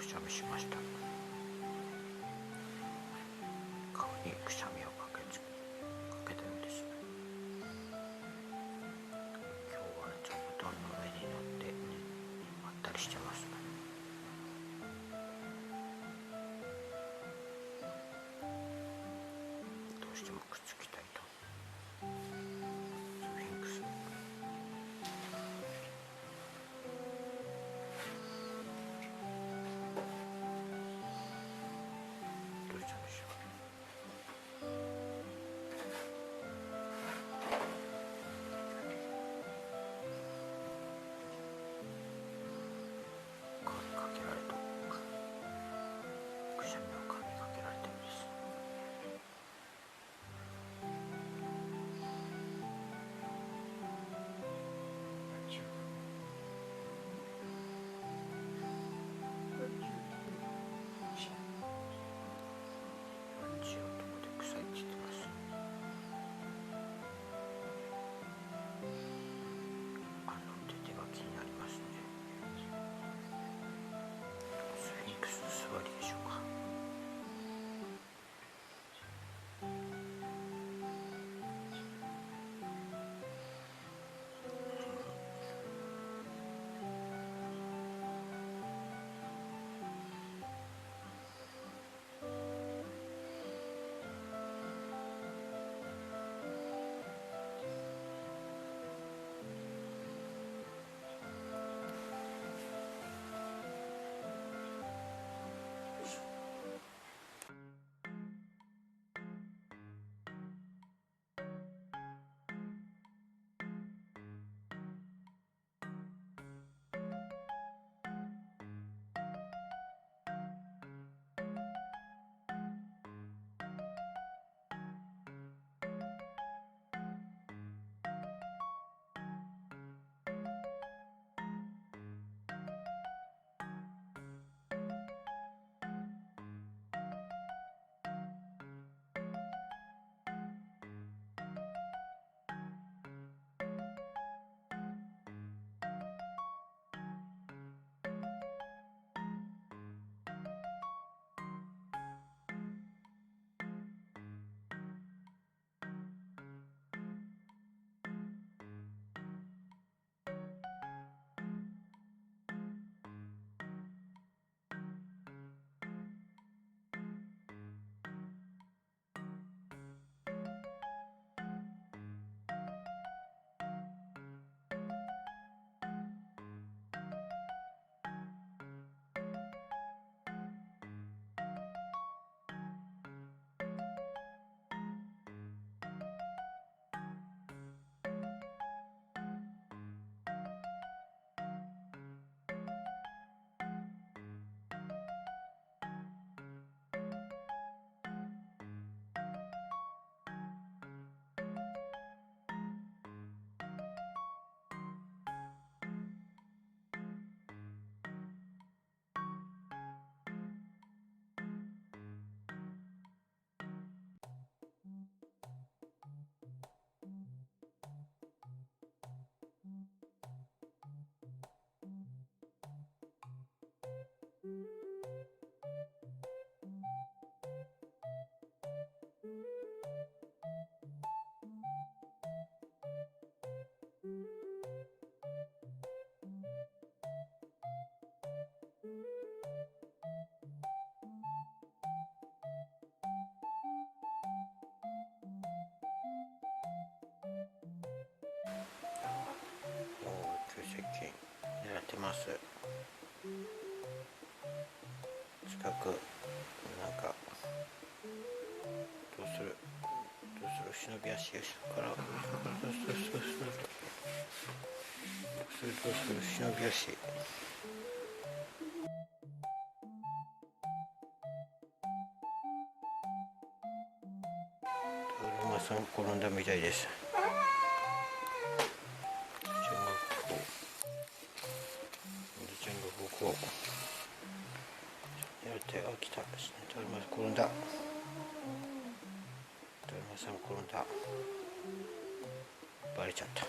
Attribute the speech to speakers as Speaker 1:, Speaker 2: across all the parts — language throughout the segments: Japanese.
Speaker 1: しゃみしました。顔にくしゃみをかけたようです。今日は座布団の上に乗ってまったりしてます。どうしてもくっつきたいとスフィンクス。どうしたんでしょう。顔にかけられたくしゃみを顔にかけられたようです。血をどこで臭いって言ってます。手が気になりますね。スフィンクスの座りでしょうか。急接近狙ってます。近くなんかどうする忍び足からどうする忍び足。だるまさん転んだみたいです。ちゃんが僕をやって来た。だるまさん転んだ。だるまさん転んだ。バレちゃった。あ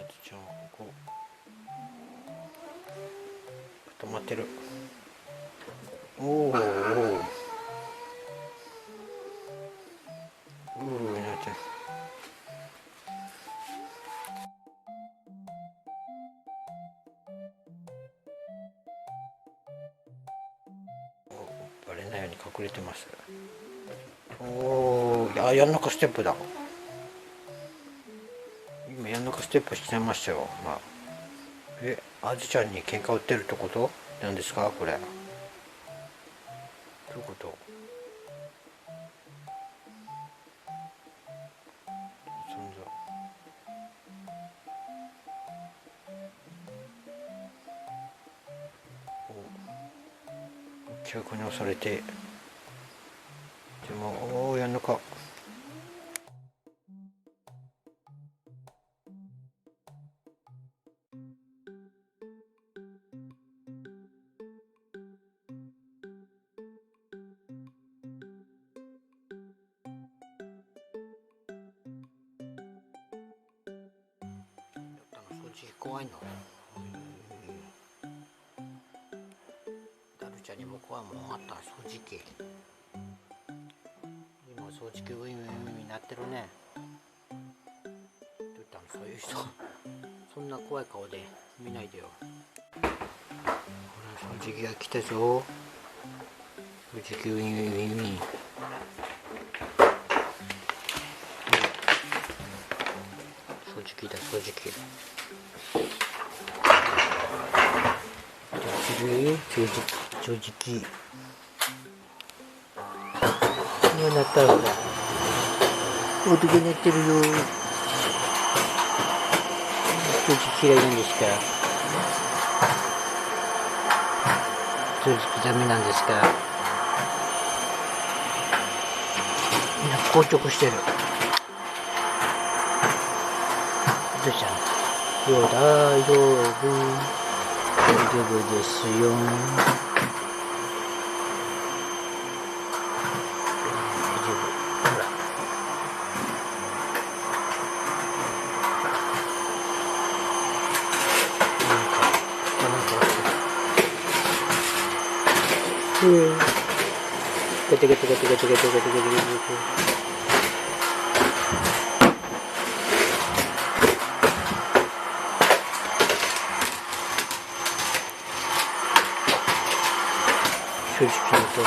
Speaker 1: つちゃんはここ止まってる。おおおお、なっちゃう。バレないように隠れてます。おお、やんなかステップだ。今やんなかステップしちゃいましたよ。まあ、あずちゃんに喧嘩売ってるってことなんですかこれ。どういうこと？そんな記憶に押されて、でもやんなか。掃除機怖いの？ダルちゃんにも怖いもんあった？掃除機。今掃除機ウィンウィンウィンになってるね。どういったのそういう人。そんな怖い顔で見ないでよ。ほら掃除機が来たぞ。掃除機ウィンウィンウィンウィン。掃除機だ掃除機。掃除機。今なったらほら。音が鳴ってるよ。掃除機嫌いなんですか？掃除機ダメなんですか？みんな硬直してる。どうしたの？大丈夫ですよ。大丈夫。ほら。ガチャガチャガチャガチャガチャガチャガチャガチャ。正直言うと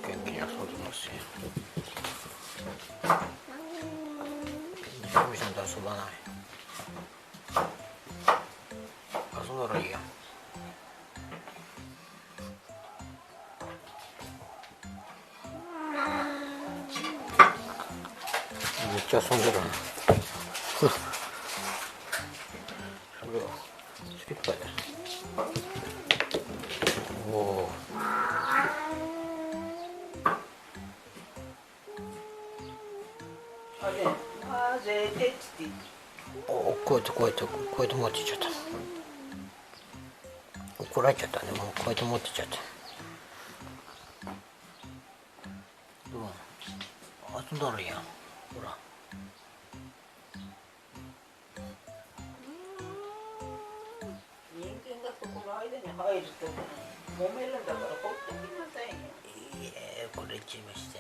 Speaker 1: 元気に遊んでますよ。ひろみさんと遊ばない？遊んだらいいやん。めっちゃ遊んでるな。それはスリッパで。おお。こうやって持ってっちゃった。怒られちゃったね。もうこうやって持ってっちゃった。遊んだらいいやん。ほら。人間がそこの間に入ると揉めるんだからほっときなさいよ。いいえ、これちました。